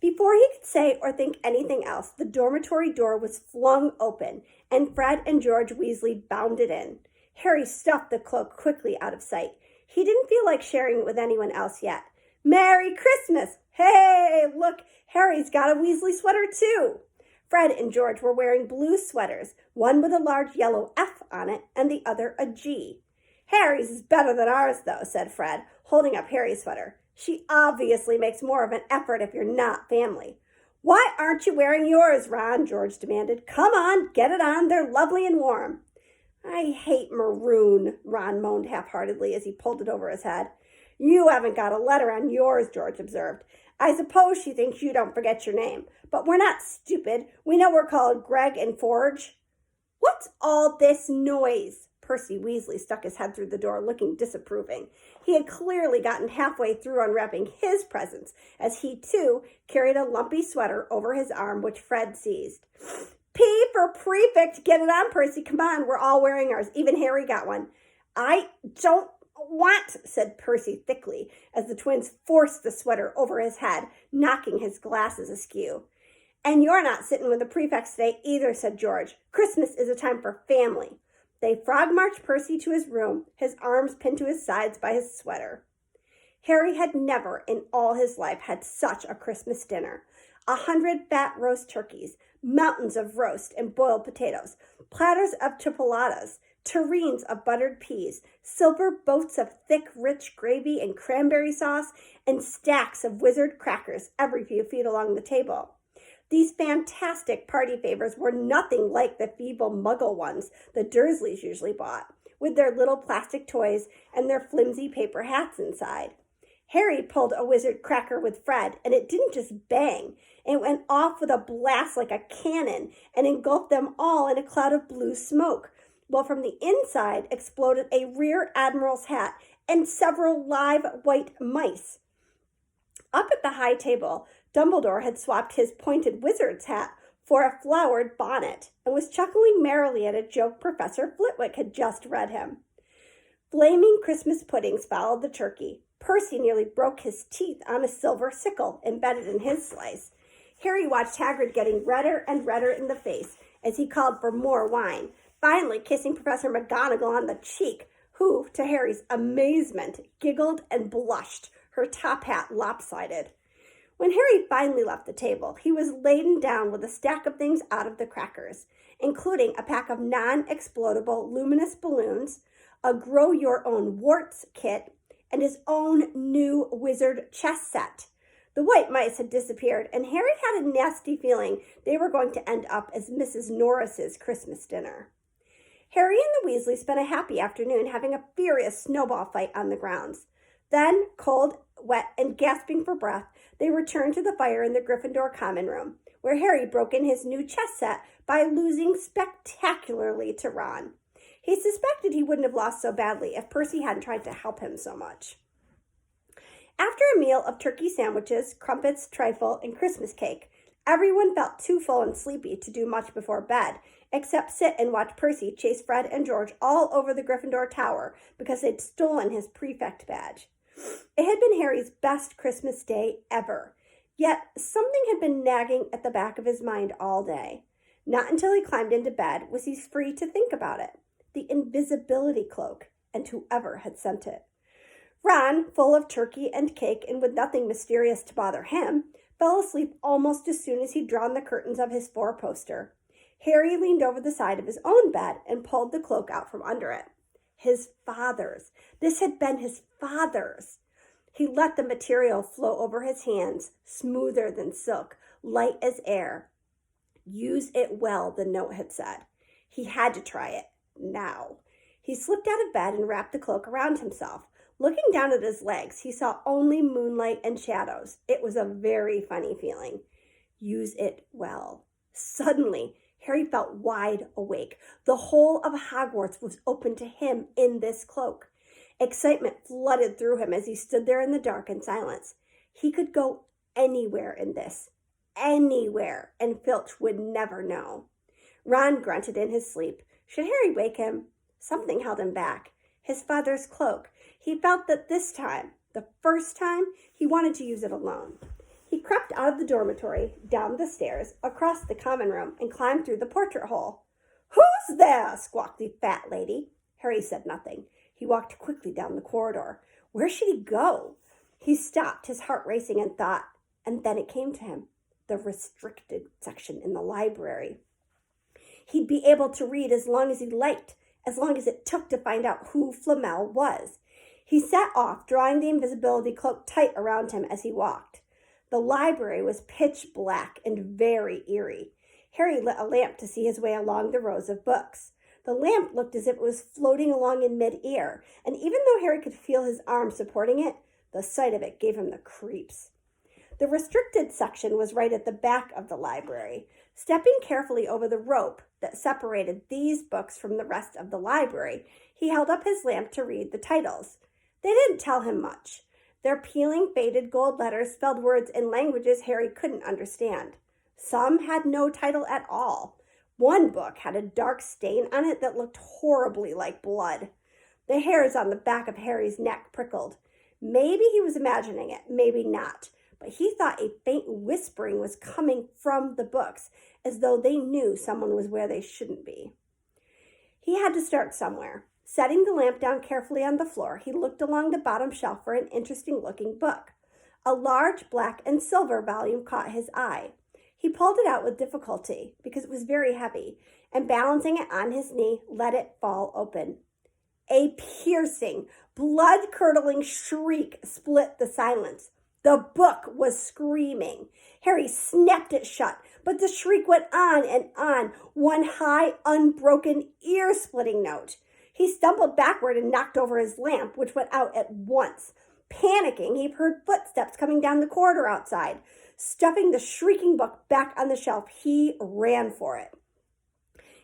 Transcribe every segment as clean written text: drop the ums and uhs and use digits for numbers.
Before he could say or think anything else, the dormitory door was flung open, and Fred and George Weasley bounded in. Harry stuffed the cloak quickly out of sight. He didn't feel like sharing it with anyone else yet. Merry Christmas! Hey, look, Harry's got a Weasley sweater too. Fred and George were wearing blue sweaters, one with a large yellow F on it and the other a G. Harry's is better than ours, though, said Fred, holding up Harry's sweater. She obviously makes more of an effort if you're not family. Why aren't you wearing yours, Ron? George demanded. Come on, get it on. They're lovely and warm. I hate maroon, Ron moaned half-heartedly as he pulled it over his head. You haven't got a letter on yours, George observed. I suppose she thinks you don't forget your name, but we're not stupid. We know we're called Greg and Forge. What's all this noise? Percy Weasley stuck his head through the door, looking disapproving. He had clearly gotten halfway through unwrapping his presents, as he, too, carried a lumpy sweater over his arm, which Fred seized. P for prefect. Get it on, Percy. Come on, we're all wearing ours. Even Harry got one. I don't want, said Percy thickly, as the twins forced the sweater over his head, knocking his glasses askew. And you're not sitting with the prefects today either, said George. Christmas is a time for family. They frog-marched Percy to his room, his arms pinned to his sides by his sweater. Harry had never in all his life had such a Christmas dinner. 100 fat roast turkeys, mountains of roast and boiled potatoes, platters of chipolatas, tureens of buttered peas, silver boats of thick, rich gravy and cranberry sauce, and stacks of wizard crackers every few feet along the table. These fantastic party favors were nothing like the feeble muggle ones the Dursleys usually bought, with their little plastic toys and their flimsy paper hats inside. Harry pulled a wizard cracker with Fred, and it didn't just bang. It went off with a blast like a cannon and engulfed them all in a cloud of blue smoke, while from the inside exploded a rear admiral's hat and several live white mice. Up at the high table, Dumbledore had swapped his pointed wizard's hat for a flowered bonnet and was chuckling merrily at a joke Professor Flitwick had just read him. Flaming Christmas puddings followed the turkey. Percy nearly broke his teeth on a silver sickle embedded in his slice. Harry watched Hagrid getting redder and redder in the face as he called for more wine, finally kissing Professor McGonagall on the cheek, who, to Harry's amazement, giggled and blushed, her top hat lopsided. When Harry finally left the table, he was laden down with a stack of things out of the crackers, including a pack of non-explodable luminous balloons, a grow-your-own warts kit, and his own new wizard chess set. The white mice had disappeared, and Harry had a nasty feeling they were going to end up as Mrs. Norris's Christmas dinner. Harry and the Weasleys spent a happy afternoon having a furious snowball fight on the grounds. Then, cold, wet, and gasping for breath, they returned to the fire in the Gryffindor common room, where Harry broke in his new chess set by losing spectacularly to Ron. He suspected he wouldn't have lost so badly if Percy hadn't tried to help him so much. After a meal of turkey sandwiches, crumpets, trifle, and Christmas cake, everyone felt too full and sleepy to do much before bed, except sit and watch Percy chase Fred and George all over the Gryffindor Tower because they'd stolen his prefect badge. It had been Harry's best Christmas day ever, yet something had been nagging at the back of his mind all day. Not until he climbed into bed was he free to think about it. The invisibility cloak, and whoever had sent it. Ron, full of turkey and cake and with nothing mysterious to bother him, fell asleep almost as soon as he'd drawn the curtains of his four-poster. Harry leaned over the side of his own bed and pulled the cloak out from under it. His father's. This had been his father's. He let the material flow over his hands, smoother than silk, light as air. Use it well, the note had said. He had to try it. Now. He slipped out of bed and wrapped the cloak around himself. Looking down at his legs, he saw only moonlight and shadows. It was a very funny feeling. Use it well. Suddenly, Harry felt wide awake. The whole of Hogwarts was open to him in this cloak. Excitement flooded through him as he stood there in the dark and silence. He could go anywhere in this. Anywhere, and Filch would never know. Ron grunted in his sleep. Should Harry wake him? Something held him back. His father's cloak. He felt that this time, the first time, he wanted to use it alone. He crept out of the dormitory, down the stairs, across the common room, and climbed through the portrait hole. "Who's there?" squawked the fat lady. Harry said nothing. He walked quickly down the corridor. Where should he go? He stopped, his heart racing in thought, and then it came to him. The restricted section in the library. He'd be able to read as long as he liked, as long as it took to find out who Flamel was. He set off, drawing the invisibility cloak tight around him as he walked. The library was pitch black and very eerie. Harry lit a lamp to see his way along the rows of books. The lamp looked as if it was floating along in mid-air, and even though Harry could feel his arm supporting it, the sight of it gave him the creeps. The restricted section was right at the back of the library. Stepping carefully over the rope that separated these books from the rest of the library, he held up his lamp to read the titles. They didn't tell him much. Their peeling, faded gold letters spelled words in languages Harry couldn't understand. Some had no title at all. One book had a dark stain on it that looked horribly like blood. The hairs on the back of Harry's neck prickled. Maybe he was imagining it, maybe not, but he thought a faint whispering was coming from the books, as though they knew someone was where they shouldn't be. He had to start somewhere. Setting the lamp down carefully on the floor, he looked along the bottom shelf for an interesting-looking book. A large black and silver volume caught his eye. He pulled it out with difficulty because it was very heavy, and balancing it on his knee, let it fall open. A piercing, blood-curdling shriek split the silence. The book was screaming. Harry snapped it shut, but the shriek went on, one high, unbroken, ear-splitting note. He stumbled backward and knocked over his lamp, which went out at once. Panicking, he heard footsteps coming down the corridor outside. Stuffing the shrieking book back on the shelf, he ran for it.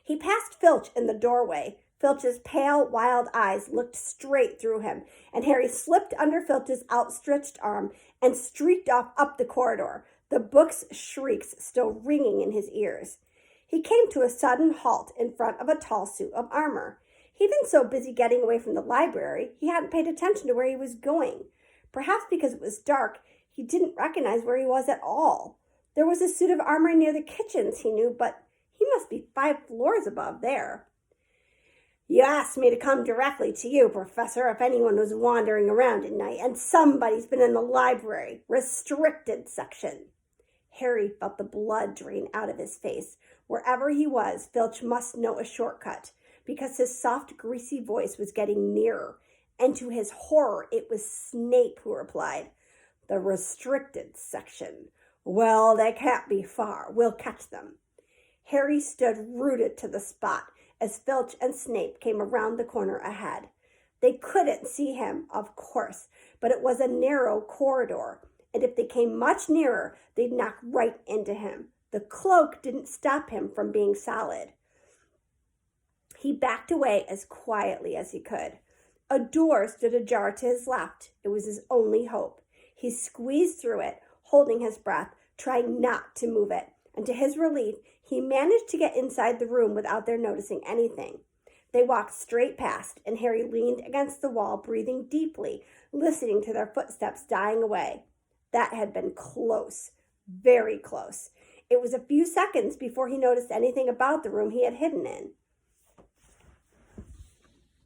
He passed Filch in the doorway. Filch's pale, wild eyes looked straight through him, and Harry slipped under Filch's outstretched arm and streaked off up the corridor, the book's shrieks still ringing in his ears. He came to a sudden halt in front of a tall suit of armor. He'd been so busy getting away from the library, he hadn't paid attention to where he was going. Perhaps because it was dark, he didn't recognize where he was at all. There was a suit of armor near the kitchens, he knew, but he must be 5 floors above there. "You asked me to come directly to you, Professor, if anyone was wandering around at night, and somebody's been in the library, restricted section." Harry felt the blood drain out of his face. Wherever he was, Filch must know a shortcut, because his soft, greasy voice was getting nearer, and to his horror, it was Snape who replied, "The restricted section. Well, they can't be far. We'll catch them." Harry stood rooted to the spot as Filch and Snape came around the corner ahead. They couldn't see him, of course, but it was a narrow corridor, and if they came much nearer, they'd knock right into him. The cloak didn't stop him from being solid. He backed away as quietly as he could. A door stood ajar to his left. It was his only hope. He squeezed through it, holding his breath, trying not to move it, and to his relief, he managed to get inside the room without their noticing anything. They walked straight past, and Harry leaned against the wall, breathing deeply, listening to their footsteps dying away. That had been close, very close. It was a few seconds before he noticed anything about the room he had hidden in.